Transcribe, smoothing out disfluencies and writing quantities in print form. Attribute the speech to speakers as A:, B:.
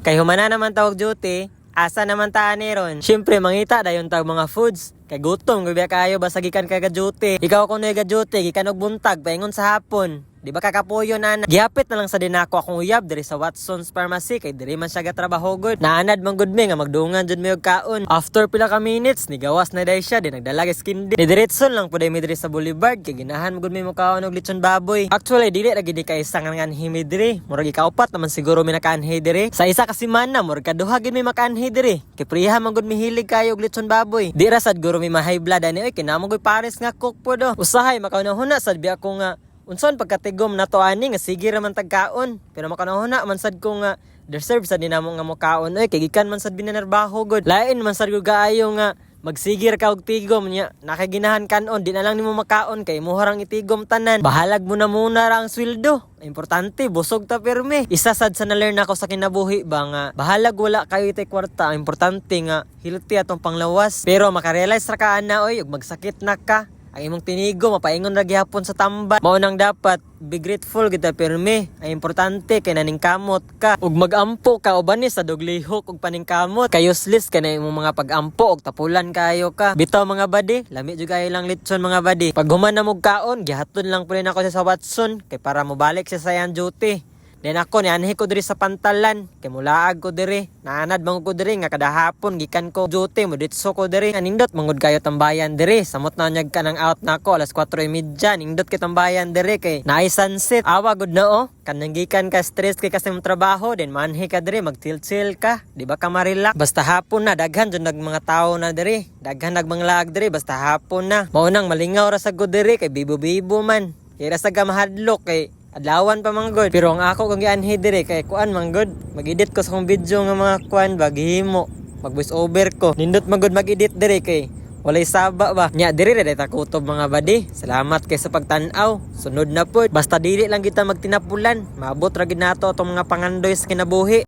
A: Kay humana naman tawag duty, asa naman taan ni ron. Syempre mangita dayon tag mga foods. Kay gutom gabi kayo basta gikan kay duty. Ikaw kung noy duty gikan og buntag paingon sa hapon. Di ba kakapuyo na gihapit na lang sa dinako akong uyab diri sa Watson's Pharmacy kay diri man siya gatrabaho gud. Naanad man gud mi nga magdungan jud mi og kaon. After pila ka minutes ni gawas na day siya di nagdala skin di. Ni diretson lang puday mi diri sa Boulevard kay ginahan mo gud mi mo kaon og lechon baboy. Actually dili ra gid kay isang nganhi mi diri. Murag ikaupat naman siguro mi nakaanhi diri. Sa isa ka semana murag kaduha gid mi makaanhi diri. Kay priha man gud mi hilig kayo og lechon baboy. Di ra sad guro mi ma-high blood ani oy kinamo gud pares nga cook po do. Usahay makaunahuna sad biya ko nga unson pagkatigom na to ani nga sige ra man tagkaon pero makanahuna man sad ko nga deserve sad dinamo nga mokaon oy kay gikan man sad binanarbaho gud lain man sad gud kaayo nga magsigir ka og tigom nya nakaginahan kanon di na lang nimo makaon kay mo harang itigom tanan bahalag mo na muna ra ang sweldo importante busog ta pirme isa sad sa na-learn ako sa kinabuhi ba nga bahalag wala kayo itay kwarta importante nga healthy atong panglawas pero makarealize ra ka ana oy ug magsakit na ka ang imong tinigo mapaingon ra gihapon sa tamban mao nang dapat be grateful kita pirmi ay importante kay naning kamot ka ug magampo ka uban ni sa duglihok ug paningkamot kay useless ka na imong mga pagampo ug tapulan kayo ka bitaw mga badi lami jud kayo lang litson mga badi pag human na mo kaon gihaton lang pulin ako sa Watson kay para mo balik sa sayan duty. Den ako nianhi ko diri sa pantalan kay mulaag ko diri naanad bang ko diri nga kada hapon gikan ko duty mo ditso ko diri nindot mangud kayo tambayan diri samot na nyag ka nang out nako alas 4:30 nindot kay tambayan diri kay naay sunset awa gud na kanang gikan ka stress kay kasi mong trabaho den manhi ka diri mag-chill ka di ba ka ma-relax basta hapon na daghan jud nag mga tawo na diri daghan nag mga lag diri basta hapon na mao nang malingaw ra sa gud diri kay bibo-bibo man kay ra sa gamahadlok kay adlawan pa mga god pero ang ako kung gianhi dire kay kuan man god mag-edit ko sa kong video nga mga kuan ba gihimo mag voice over ko nindot man god mag-edit dire kay walay saba ba nya dire ra ta kutob mga badi salamat kay sa pagtan-aw sunod na pod basta dili lang kita magtinapulan maabot ra gid nato atong mga pangandoy sa kinabuhi.